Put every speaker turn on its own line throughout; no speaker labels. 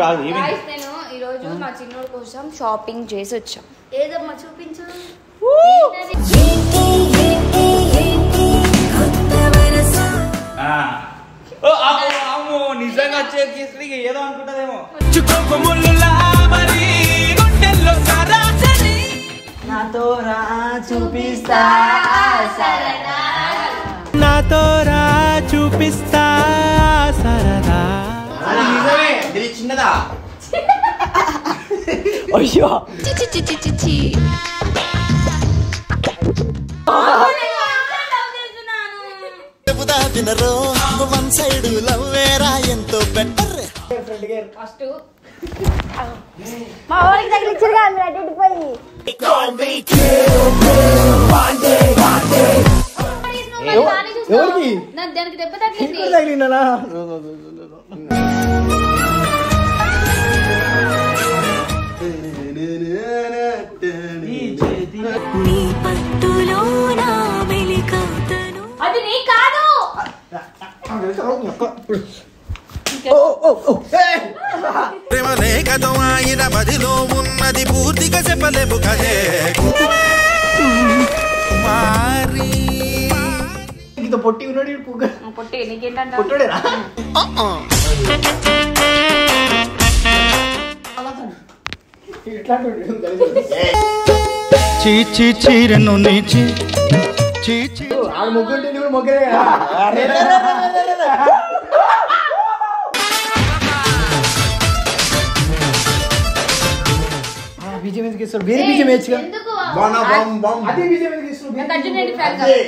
బాగా
నేను ఈ రోజు మా చిన్నోడి కోసం షాపింగ్ చేసి వచ్చా.
ఏదమ్మా చూపించు.
నిజంగా ఏదో అనుకుంటదేమో.
నాతో రా చూపిస్తా
నాతో రా చూపిస్తా సరదా.
నిజమే చిన్నదా.
అయ్యో
వినరో వన్ సైడ్ లవ్వేరా ఎంతో బెటర్.
ఫస్ట్
మా వాడికి తగిలించరుగా అడ్డిపోయి
ఎవరికి
దానికి దెబ్బ తగ్గింది.
తగిలిందనా?
అది నీ కాదు.
ప్రేమ లేఖతో ఆయన మదిలో ఉన్నది పూర్తిగా చెప్పలేము కదే కుమారి.
ఇంత పొట్టి ఉన్నాడు
పొట్టి నీకేంటంట?
పొట్టుడేనా?
చీచి చీరను నీచి చీచి
ఆడ ముగ్గుంటే కూడా మొగ్గలే కదా. బీజం ఎందుకు ఇస్తారు? వేరే బీజం వేయచ్చుగా.
ఎందుకు?
అదే బీజం ఎందుకు ఇస్తారు?
కంటిన్యూటీ ఫ్యాన్ కాదు.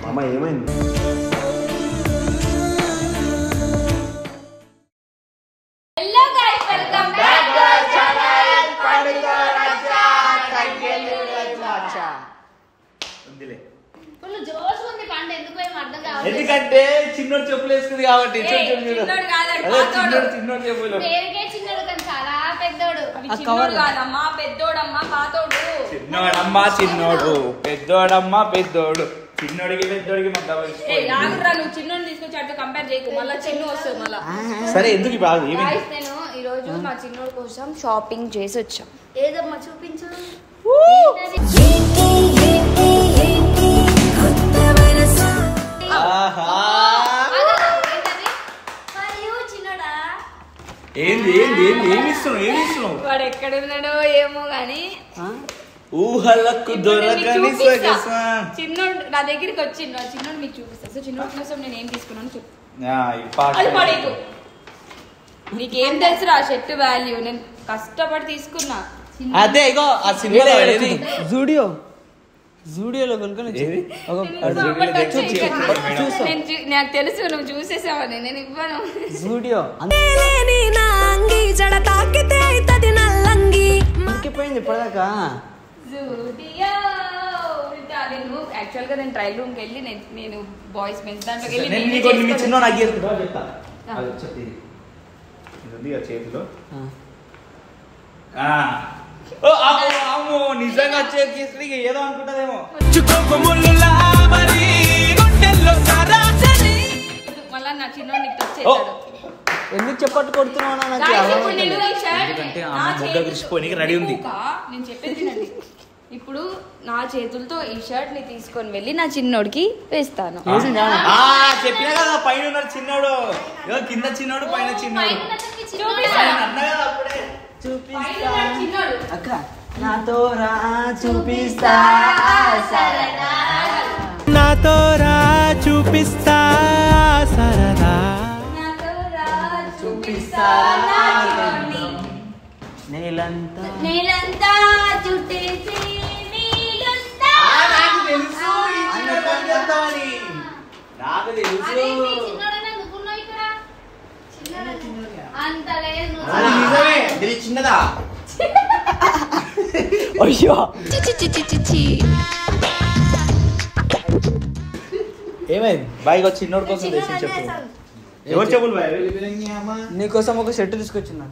అమ్మ ఏమైంది?
Hello guys, welcome back to our channel పడుకో రాజా తగ్గేలురా.
ఉందిలే.
ఫుల్ జోష్ ఉంది పండు. ఎందుకు ఏం అర్థం కావట్లేదు.
ఎందుకంటే చిన్నోడు చెప్పులు వేసుకుంది కాబట్టి.
చిన్నోడు కాదు,
చిన్నోడు చెప్పులు.
పేరుకే చిన్నోడు కానీ చాలా పెద్దోడు.
చిన్నోడు కాదమ్మా, పెద్దోడమ్మా, పాతోడు.
చిన్నోడమ్మా చిన్నోడు, పెద్దోడమ్మా పెద్దోడు. చిన్నోడికి పెద్దోడికి
నువ్వు చిన్నోడు తీసుకొచ్చి అటు కంపేర్ చేయకు, మళ్ళీ చిన్న వస్తుంది మళ్ళా.
సరే ఎందుకు బాగా
నేను ఈ రోజు మా చిన్నోడి కోసం షాపింగ్ చేసి వచ్చా.
ఏదమ్మా చూపించు.
ఏంది ఏంది ఏంది ఏమి ఇస్తున్నావు?
వాడు ఎక్కడున్నాడో ఏమో గాని
ఊహలకు దొరకని
చిన్నోడు నా దగ్గరికి వచ్చిండు. చిన్నోడు మీకు చూపిస్తా. సో చిన్నోడి కోసం నేను ఏం తీసుకున్నాను చెప్పు.
అది
పడేకు. నీకేం తెలుసు ఆ షర్ట్ వాల్యూ? నేను కష్టపడి తీసుకున్నా.
అదే ఇగో ఆ సినిమా
జూడియోలో కొనుక్కొని
నాకు తెలుసు నువ్వు చూసేసావని. నేను ఇవ్వను.
జూడియో పోయింది ఇప్పటిదాకా.
నేను యాక్చువల్ గా నేను ట్రయల్ రూమ్ కి వెళ్ళి నేను బాయ్స్ మెన్స్ దాంట్లోకి వెళ్ళి
చేతిలో నిజంగా ఏదో అనుకుంటదేమో.
మళ్ళా నా చిన్నోడు నీకు టచ్ చేశాడు.
ఎందుకు చెప్పట్టు కొడుతున్నావు?
రెడీ ఉంది.
నేను చెప్పేది వినండి. ఇప్పుడు నా చేతులతో ఈ షర్ట్ ని తీసుకొని వెళ్ళి నా చిన్నోడికి వేస్తాను.
చెప్పినా కదా పైన ఉన్నాడు చిన్నోడు, కింద చిన్నోడు పైన చిన్నోడు.
అక్క నాతో రా చూపిస్తా
నాతో రా చూపిస్తా సరదా.
చూపిస్తా
నేలంతా చుట్టేసి నీళ్ళంతా.
నాకు తెలుసు
అంత లేదు.
నిజమే చిన్నదా.
అయ్యో ఏమైంది?
బాయ్ చిన్నోడు కోసం చెప్పు. ఎవరు చెప్పులు బాయ్?
నీకోసం ఒక షర్ట్ తీసుకొచ్చిందా?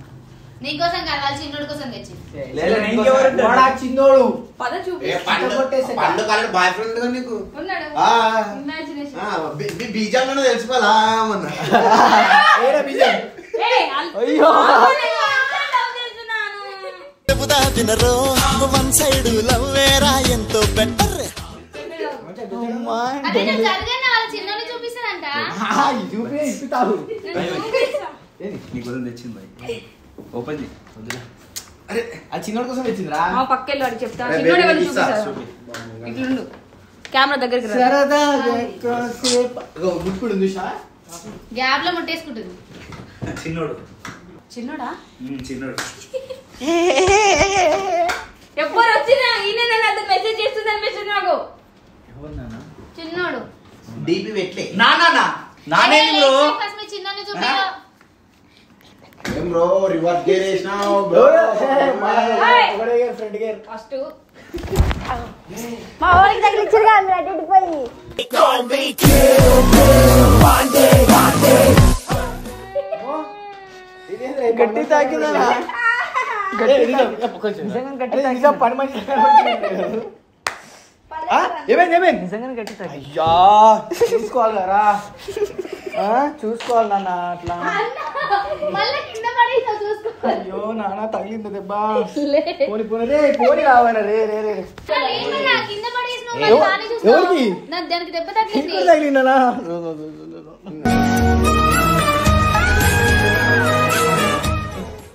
నీకోసం కాదు వాళ్ళ చిన్నోడి కోసం తెచ్చి
చిన్నోడు
పద చూపి
పండు కాలం బాయ్ ఫ్రెండ్ నీకు
ఉన్నాడు ఇమాజినేషన్
బీజాలను తెలుసుకోవాలా మొన్న
అయ్యో
చెబుతా వినరో వన్ సైడ్ లవ్వేరా ఎంతో బెటర్
అదే నేను జరగని వాళ్ళ చిన్నోడిని చూపిస్తానంట
ఇప్పుతావు
నీకోసం తెచ్చింది బాయ్ ఓపెన్ చేయి
అరే ఆ చిన్నోడి కోసం వచ్చిందిరా
మా పక్కెళ్ళి వాడికి చెప్తా చిన్నోడు ఎవరు చూపిస్తారు ఇట్లుండు కెమెరా దగ్గరికి రా
ముట్టుకుడు చూసా
గ్యాప్ లో ముట్టేసుకుంటుంది
చిన్నోడు
చిన్నోడా
చిన్నోడు
ఎవ్వరు వచ్చినా ఈయన నన్ను అంత మెసేజ్ చేస్తుంది అనిపిస్తుంది నాకు
చిన్నోడు
డీపీ పెట్టలే
నానే బ్రో
ఫస్ట్ మీ చిన్నోడిని చూపియో
ఏం బ్రో రివర్స్ గేర్ వేసినావు బ్రో
ఫ్రెండ్ గేర్
ఫస్ట్
మా ఊరికి తగిలిచ్చారు కదా మీరు అటు పోయి
గట్టి తాకిందా నిజంగా పని మంచి ఏమైంది నిజంగా గట్టి తాకి అయ్యా చూసుకోవాలి కదరా చూసుకోవాలి నాన్న అట్లా
మళ్ళీ కింద పడేసా చూసుకో
అయ్యో నాన్న తగిలింది దెబ్బ పోని పోని రే పోని రావాలి రే రే రే
ఏమన్నా కింద పడేసినావు మరి బానే చూస్తావు
ఎవరికి?
నాకు దానికి దెబ్బ తగిలింది
తగిలిందా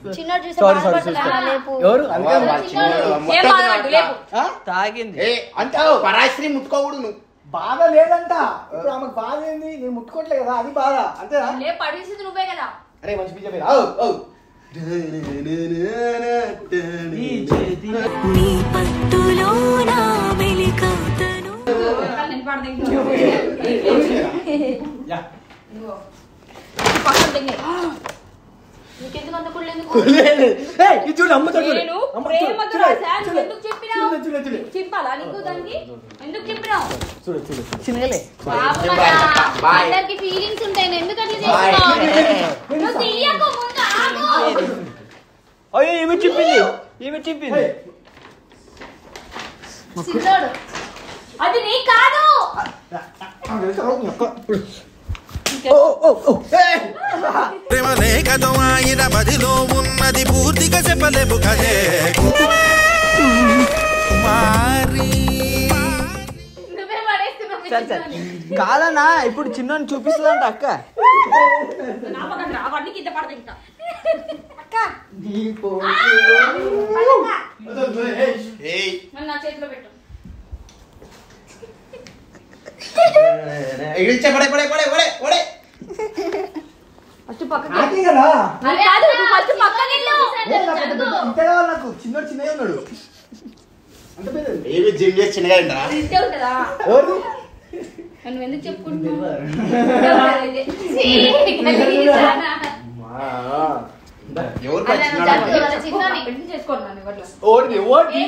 చిన్నోడు చూస్తే
సారీ సారీ
బాధపడతాడా? లేపు.
ఎవరు అందుకే
ఏం బాధపడ్డు లేపు
తాగింది
అంటే పరాశ్రీ ముట్టుకోకూడదు నువ్వు
బాధ లేదంట ఇప్పుడు ఆమెకు బాధ ఏంది నేను ముట్టుకోవట్లే కదా అది బాధ అంతేనా
లేపు పడేసింది నువ్వే కదా
అరే మంచి పిచ్చ పేరు
నీ పట్టులో నా వెలికతను
నేను పాడదండి పక్కన తెంగే నీకెందుకు అంత కుళ్ళు ఎందుకు
చూడు అమ్మ చూడు
నేను ప్రేమతో రాసా నువ్వు ఎందుకు చెప్పినావు చెప్పాలా నీకు దానికి ఎందుకు చెప్పినావు
చూడు చూడు చిన్నగలే
అందరికి ఫీలింగ్స్ ఉంటాయి నేను ఎందుకు అట్లా చేస్తున్నావు నువ్వు తీయకు ముందు ఆగు
అయ్యో ఏమి చెప్పింది
చిన్నోడు అది నీ కాదు
ప్రేమ లేఖతో ఆయన మదిలో ఉన్నది పూర్తిగా చెప్పలేము కదే కుమారి
నువ్వే పడేస్తున్నావు మీ
సరే సరే
చిన్నోడిని.
కాదన్నా ఇప్పుడు చిన్నోని చూపిస్తుందంట అక్క
నా పక్కన రా వాడిని కింద పడతా ఇంకా మరి నా చేతిలో పెట్టు ఫస్ట్ పక్కకి
కదా
అది కాదు నువ్వు ఫస్ట్ పక్కకి వెళ్ళు
ఇంతే కావాలి నాకు చిన్నోడు చిన్నగా ఉన్నాడు అంత పెద్ద
ఏమి జిమ్ చేసి చిన్నగా అయిందా
ఇంతే ఉంటుందా
ఎవరు
నువ్వు ఎందుకు చెప్పుకుంటున్నావు
ఎవరు
అలా నువ్వు జరుగు, వాళ్ళ చిన్నోని.
పెళ్లి చేసుకోను నన్ను ఇవ్వట్లా
ఓడి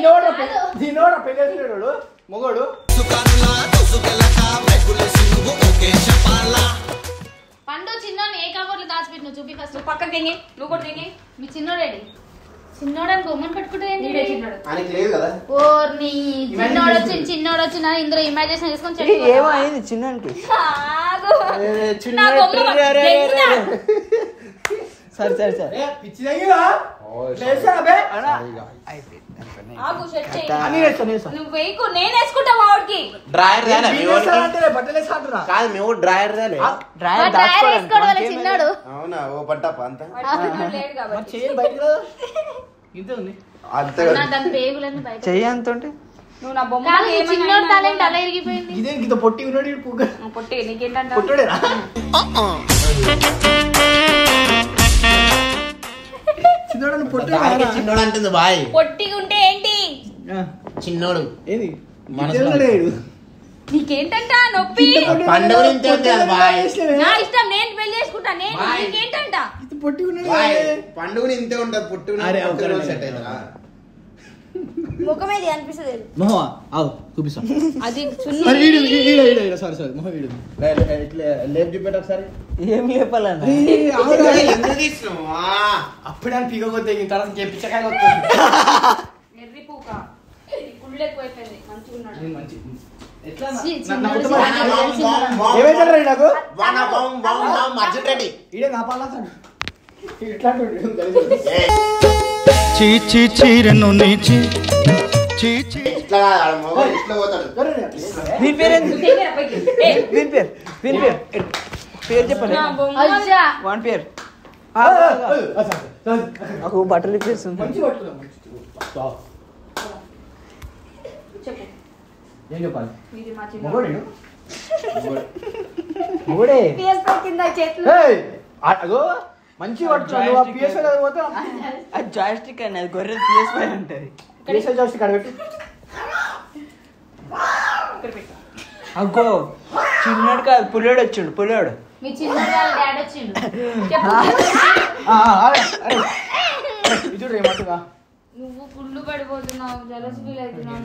దీనోడ పెళ్ళేసినాడు మొగోడు
పండు చిన్నోని ఏ కబోర్డ్లో దాచిపెట్టి నువ్వు చూపి ఫస్ట్
నువ్వు పక్కకి తెంగి నువ్వు కూడా తెంగి
మీ చిన్నోడేడి చిన్నోడని బొమ్మను పట్టుకుంటే
నీడే చిన్నాడు
ఆయనకి లేదు కదా
ఓర్ని చిన్నోడు వచ్చి ఇందులో ఇమాజినేషన్ చేసుకొని చెప్పు.
ఏమైంది చిన్నానికి
ఆగు. నా బొమ్మ తెంగినా?
సరే సరే సరే
ఆగు, సెట్ చేయి. నువ్వు వేయకు నేను వేసుకుంటా వాడికి
డ్రాయర్
బట్టలు వేసుకుంటున్నా
కాదు మేము డ్రాయర్ రాలే
వాడు డ్రైవర్ వేసుకోడు వాళ్ళ చిన్నోడు
అవునా ఓ పట్టప్ప అంత
లేడు కాబట్టి
చెయ్యి బయట ఇంతే ఉంది
అంతే
నా దాని పేగులన్నీ బయట
చెయ్యి అంత ఉంటే
నువ్వు నా బొమ్మ
కాదు, ఈ చిన్నోడు టాలెంట్ అలా ఇరిగిపోయింది
ఇదే ఇంత పొట్టి ఉన్నాడు ఈడు పుగ్గ
పొట్టి నీకేంటంట
పొట్టుడేనా చిన్నోడు పొట్టు
చిన్నోడు అంటుంది బాయ్
పొట్టిగా ఉంటే ఏంటి
చిన్నోడు
ఏది
మనసులో.
నీకేంటంట నొప్పి
పండుగ ఇంతే ఉంది కదా బాయ్
నా ఇష్టం నేను పెళ్లి చేసుకుంటా నేను
బాయ్.
నీకేంటంట
పొట్టి ఉన్నాడు
బాయ్ పండుగ ఇంతే ఉంటది పుట్టు
అరే, ఒక
సెట్ అవుతుందా
ముఖం ఏది అనిపిస్తుంది
మొహ ఆవు చూపిస్తా
అది
సారీ మొహం వీడు ఇట్లా లేపు చూపెట్ట ఒకసారి
ఏం లేపాలన్నా
ఎందుకు తీసినావు
అప్పుడే అని పీకపోతే తర్వాత చెప్పించకాయ వస్తుంది
ఎర్రి పూక కుళ్ళు ఎక్కువైపోయింది మంచిగా ఉన్నాడు
నేను మంచి ఎట్లా
ఛీ,
నా
చిన్నోడు
కుటుంబం
చిన్నోడు.
ఏమైతే నాకు
అర్జున్ రెడ్డి
ఇడే నా పాల ఇట్లా
చీచి చీరను నీచి చీచి
ఇట్లా కాదు, మొగోడు ఇట్లా పోతాడు
దీని పేరు ఏంది?
దగ్గర పైకి. ఏ,
దీని పేరు పేరు చెప్పండి
నా బొమ్మ.
అజ్జా
వన్ పేరు నాకు బట్టలు ఇప్పేస్తుంది
మంచి పట్టుకున్నాం
చెప్పు
ఏం చెప్పాలి
మీరు మా చిన్న
మొగోడు మొగోడే
PS కింద చేతులు
అగో మంచి పట్టుకున్నావు నువ్వు పిఎస్ఐ దగ్గర పోతే
అది జాయిస్టిక్ అండి అది గొర్రె PS5 ఉంటుంది
పిఎస్ఐ జస్ట్ ఇక్కడ పెట్టి
ఇక్కడ పెట్టు.
అగ్గో చిన్నోడు కాదు పుల్లోడు వచ్చిండు పుల్లోడు
మీ చిన్న వాళ్ళ డాడీ వచ్చిండు చెప్పు
చూడు ఏమంటుగా
నువ్వు కుళ్ళు పడిపోతున్నావు జలస్ ఫీల్ అవుతున్నావు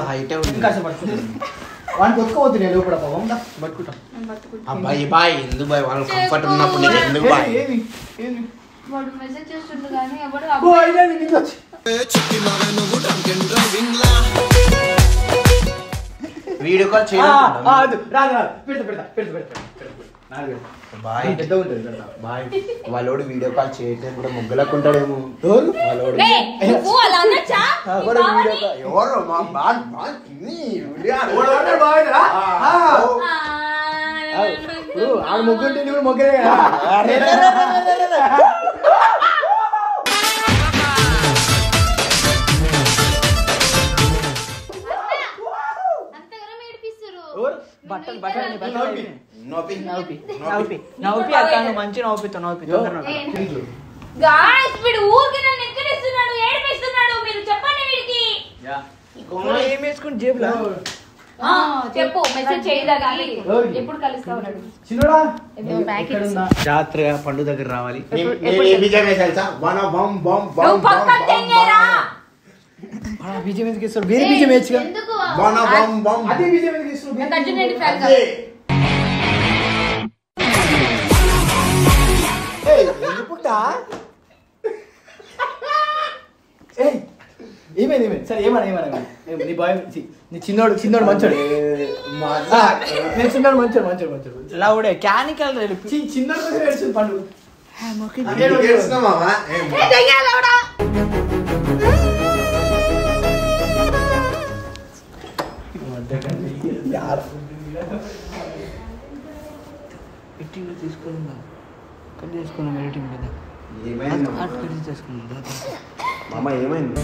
హైట్
ఇంకా వాడిని కొట్టుకోవద్దు నేను లోపల పాపం పట్టుకుంటా
నేను పట్టుకుంటా.
అబ్బాయి బాయ్ ఎందుకు బాయ్ వాళ్ళ కంఫర్ట్ ఉన్నప్పుడు నీకు ఎందుకు బాయ్
ఏమి ఏమి
వాడు మెసేజ్ చేస్తుండు కానీ ఎవడు
ఓ
అబ్బాయి
ఇదే నీకు వచ్చి
వీడియో కాల్
రాదు
చేయాలి
రాదు పెడతా
బాయ్
పెద్ద ఉంటుంది పెడతా
బాయ్ వాళ్ళోడు వీడియో కాల్ చేయటం కూడా ముగ్గులకుంటాడేమో
ఎవరు
వాళ్ళోడు
ఏయ్, నువ్వు అలా అనొచ్చా? నీ
ఎవరు
బావని?
వీడియో కాల్ ఎవరు మా బాల్ బాల్
ఆడ ముగ్గుంటే నువ్వు మొగ్గలే కదా
అంతగానం ఏడిపిస్తారు
ఎవరు?
బట్టలు
నవ్వి.
నవ్వుపి అక్క నువ్వు మంచి నవ్వుపి తొందరగా
గాయ్స్ వీడు ఊరికి నన్ను ఎక్కిరిస్తున్నాడు ఏడిపిస్తున్నాడు మీరు చెప్పండి వీడికి
ఏం వేసుకుని జేబులా
ఆ, చెప్పు మెసేజ్ చేయదాగి ఎప్పుడు కలుస్తా ఉన్నాడు
చిన్నోడా
బ్యాక్
ఎక్కడున్నా?
జాగ్రత్తగా పండు దగ్గర రావాలి
తెలుసా వన బం బం
నువ్వు పక్కన తెంగేరా
బీజం ఎందుకు ఇస్తారు వేరే బీజం వేయచ్చుగా
ఎందుకు
వన బం బం
అదే బీజం ఎందుకు ఇస్తారు
నాకు అర్జున్ రెడ్డి ఫ్యాన్
అదే.
ఏమైంది సరే ఏమన్నా నీ బాయ్ నీ చిన్నోడు మంచోడు నేను చిన్నోడు మంచోడు
లౌడే క్యానికల్
చిన్నోడు కొంచెం ఏడుస్తుంది పండు
ఎందుకు ఏడుస్తున్నావు మామ?
తీసుకున్నాం కట్ చేసుకున్నాం ఎడిటింగ్ కదా
ఏమైంది
అటు కట్ చేసుకున్నాం
మామ ఏమైంది